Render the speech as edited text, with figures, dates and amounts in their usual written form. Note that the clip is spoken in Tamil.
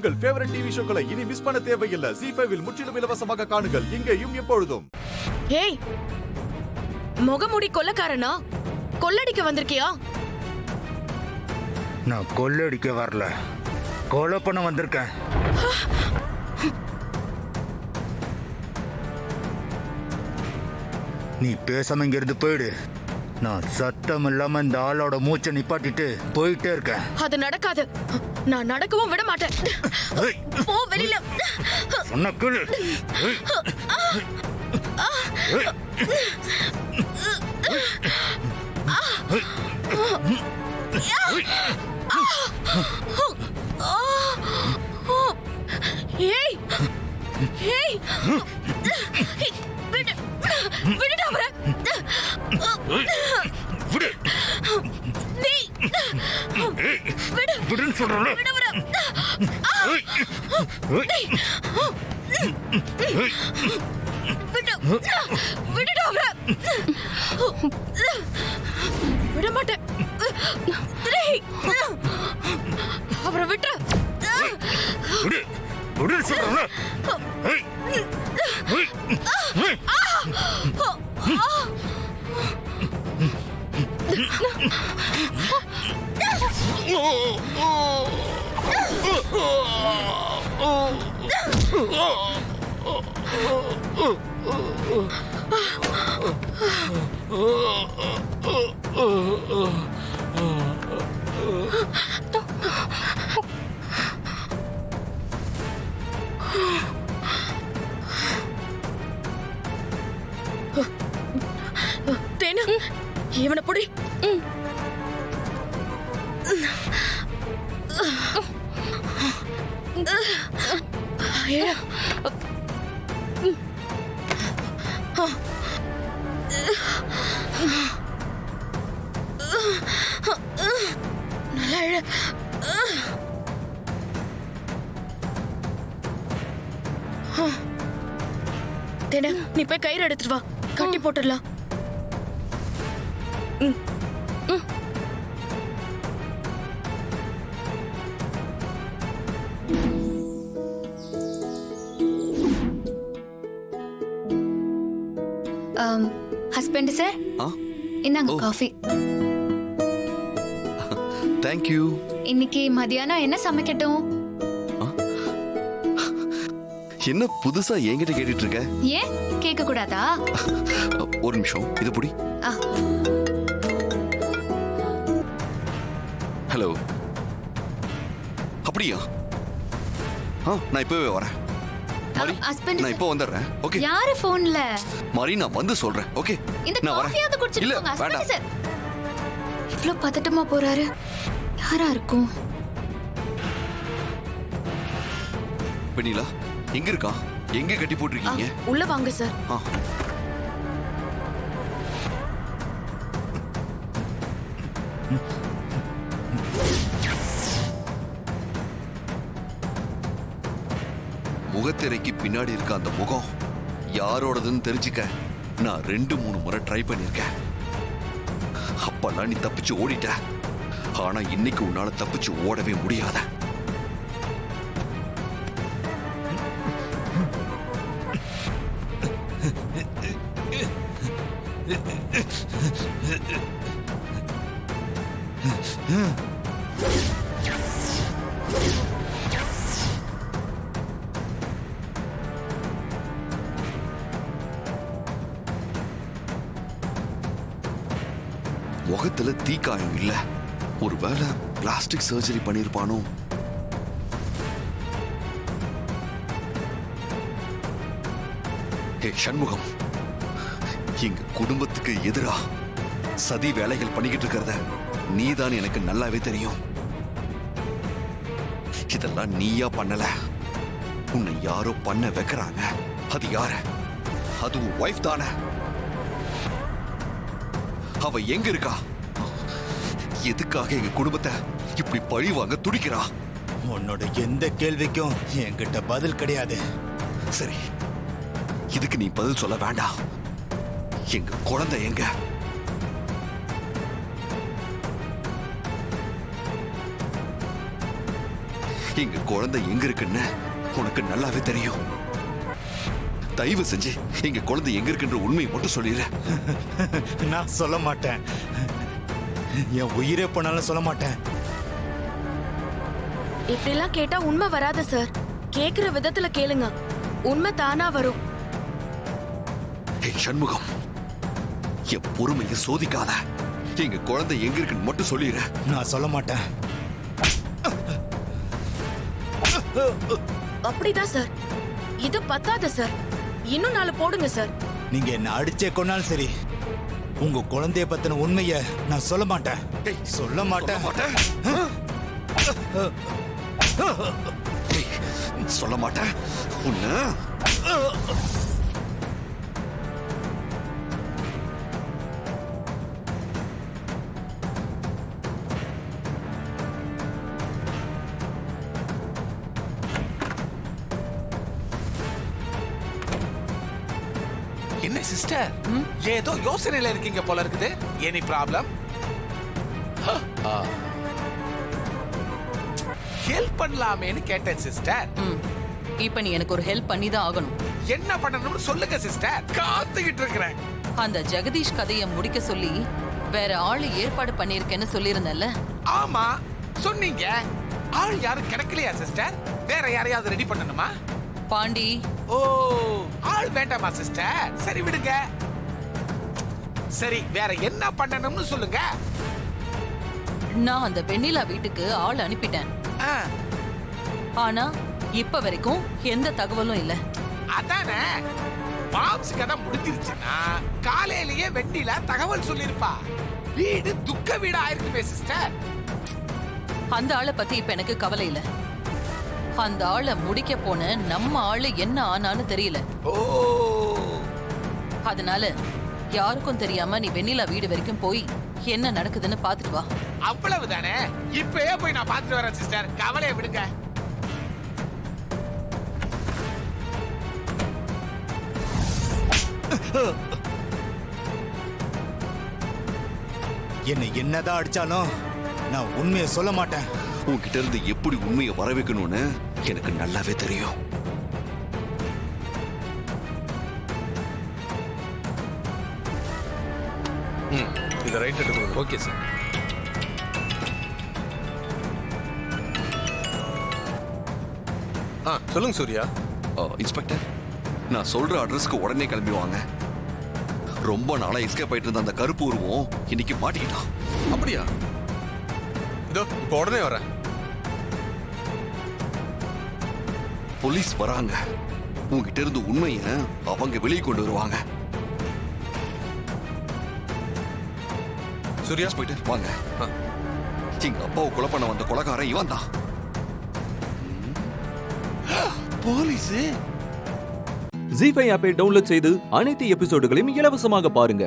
உங்கள் ஃபேவரட் டிவி ஷோக்களை இனி மிஸ் பண்ண தேவையில்லை. ZEE5 இல் முற்றிலும் இலவசமாக காணுங்கள். இங்கேயும் எப்பொழுதும். ஏய், முகமூடி கொள்ளக்காரனா? கொள்ளடிக்க வந்திருக்கியா? நான் கொள்ளடிக்க வரல, கொலை பண்ண வந்திருக்கேன். நீ பேசாம இங்க இருந்து போயிடு. நான் சத்தம் இல்லாம இந்த ஆளோட மூச்சை நிப்பாட்டிட்டு போயிட்டே இருக்கேன். அது நடக்காது. நான் நடக்கவும் விட மாட்டேன். போ வெளியில. சொன்ன கேளு. ஏய் ஏய், விடு, விடுடா அவரை. விடு. நீ விடு, விடுன்னு சொல்றேன். விடு அவரை. விடு, விடுடா அவரை. விட மாட்டேன். அவரை விட்டு. விடு, விடுன்னு சொல்றேன். தேனு, இவனை புடி. நல்லா தேனு, நீ போய் கயிறு எடுத்துட்டு வா, கட்டி போட்டுடலாம். ஹஸ்பண்ட் சார், இந்தாங்க காஃபி. Thank you. இன்னைக்கு மதியானம் என்ன சமைக்கட்டும்? என்ன புதுசா என்கிட்ட கேட்டுட்டு இருக்க? ஏன் கேட்க கூடாதா? ஒரு நிமிஷம், இது புடி. ஹலோ. அப்படியா? நான் இப்பவே வரேன். மாரி, நான் இப்போ வந்துடுறேன். ஓகே. யாரு போன்ல? மாரி, நான் வந்து சொல்றேன். ஓகே. இந்த நான் வரேன். காஃபியாவது குடிச்சிட்டு இல்ல, போங்க வேண்டாம். Husband sir. இவ்ளோ பதட்டமா போறாரு. யாரா இருக்கும்? பெண்ணிலா எங்க இருக்கா? எங்க கட்டி போட்டிருக்கீங்க? உள்ள வாங்க சார். முகத்திரைக்கு பின்னாடி இருக்க அந்த முகம் யாரோடதுன்னு தெரிஞ்சுக்க நான் 2-3 முறை ட்ரை பண்ணிருக்கேன். அப்பெல்லாம் நீ தப்பிச்சு ஓடிட்ட. ஆனா இன்னைக்கு உன்னால தப்பிச்சு ஓடவே முடியாத. முகத்துல தீக்காயம் இல்ல. ஒருவேளை பிளாஸ்டிக் சர்ஜரி பண்ணிருப்பானோ? சண்முகம், எங்க குடும்பத்துக்கு எதிரா சதி வேலைகள் பண்ணிக்கிட்டு இருக்கிறத நீதான் எனக்கு நல்லாவே தெரியும். இதெல்லாம் நீயா பண்ணல, உன்னை யாரோ பண்ண வைக்கிறாங்க. அது யாரு? அது உன் வைஃப் தானே? அவ எங்க இருக்கா? எதுக்காக எங்க குடும்பத்தை இப்படி பழி வாங்க துடிக்கிறா? உன்னோட எந்த கேள்விக்கும் என்கிட்ட பதில் கிடையாது. சரி, இதுக்கு நீ பதில் சொல்ல வேண்டாம். எங்க குழந்தை எங்க? எங்க குழந்தை எங்க இருக்குன்னு உனக்கு நல்லாவே தெரியும். தயவு செஞ்சு எங்க குழந்தை எங்க இருக்குன்ற உண்மையை மட்டும் சொல்லிடுற. நான் சொல்ல மாட்டேன். என் உயிரே போனாலும் சொல்ல மாட்டேன். இப்படிலாம் கேட்டா உண்மை வராது சார். கேக்குற விதத்துல கேளுங்க, உண்மை தானா வரும். ஏய் சண்முகம், என் பொறுமையை சோதிக்காத. எங்க குழந்தை எங்க இருக்குன்னு மட்டும் சொல்லிடுற. நான் சொல்ல மாட்டேன். அப்படிதான் சார். இது பத்தாது சார், இன்னும் 4 போடுங்க சார். நீங்க என்ன அடிச்சே கொன்னாலும் சரி, உங்க குழந்தைய பத்தின உண்மைய நான் சொல்ல மாட்டேன். சொல்ல மாட்டேன். சொல்ல மாட்டேன். உன்ன என்ன சிஸ்டர், ஏதோ யோசனையில இருக்கீங்க போல இருக்குது. Any problem? ஹெல்ப் பண்ணலாமேன்னு கேட்டேன் சிஸ்டர். இப்ப நீ எனக்கு ஒரு ஹெல்ப் பண்ணி தான் ஆகணும். என்ன பண்ணணும்னு சொல்லுங்க சிஸ்டர், காத்துக்கிட்டு இருக்கிறேன். அந்த ஜெகதீஷ் கதையை முடிக்க சொல்லி வேற ஆளு ஏற்பாடு பண்ணிருக்கேன்னு சொல்லியிருந்தல்ல? ஆமா சொன்னீங்க. ஆள் யாரும் கிடைக்கலையா சிஸ்டர்? வேற யாரையாவது ரெடி பண்ணணுமா? பாண்டி. ஓ, ஆள் வேண்டாமா சிஸ்டர்? சரி விடுங்க. சரி, வேற என்ன பண்ணணும்னு சொல்லுங்க. நான் அந்த வெண்ணிலா வீட்டுக்கு ஆள் அனுப்பிட்டேன். ஆ, ஆனா இப்ப வரைக்கும் எந்த தகவலும் இல்ல. அதானே, மாம்ஸ் கதை முடிஞ்சிருச்சுன்னா காலையிலேயே வெண்ணிலா தகவல் சொல்லிருப்பா. வீடு துக்க வீடு ஆயிருக்குமே சிஸ்டர். அந்த ஆளை பத்தி இப்ப எனக்கு கவலை இல்ல. அந்த ஆளை முடிக்க போன நம்ம ஆளு என்ன ஆனான்னு தெரியல. ஓ, அதனால யாருக்கும் தெரியாம நீ வெண்ணிலா வீடு வரைக்கும் போய் என்ன நடக்குதுன்னு பாத்துட்டு வா. அவ்வளவுதானே. இப்பவே போய் நான் பாத்துட்டு வரேன் சிஸ்டர், கவலையை விடுங்க. என்னை என்னதான் அடிச்சாலும் நான் உண்மையை சொல்ல மாட்டேன். உன்கிட்ட இருந்து எப்படி உண்மையை வர வைக்கணும்னு எனக்கு நல்லாவே தெரியும். இதை ரைட் எடுக்கணும். Okay sir. சொல்லுங்க சூர்யா. இன்ஸ்பெக்டர், நான் சொல்ற அட்ரஸ்க்கு உடனே கிளம்பி வாங்க. ரொம்ப நாளா எஸ்கேப் ஆயிட்டு இருந்த அந்த கருப்பு உருவம் இன்னைக்கு மாட்டிக்கிட்டான். அப்படியா? இதோ இப்போ உடனே வரேன். போலீஸ் வராங்க. உங்ககிட்ட இருந்து உண்மையை அவங்க வெளியே கொண்டு வருவாங்க. சூர்யா போயிட்டு வாங்க. எங்க அப்பாவை கொலை பண்ண வந்த கொலைகாரன் இவன் தான். போலீஸ் ஜீ5 ஆப்பை டவுன்லோட் செய்து அனைத்து எபிசோடுகளையும் இலவசமாக பாருங்க.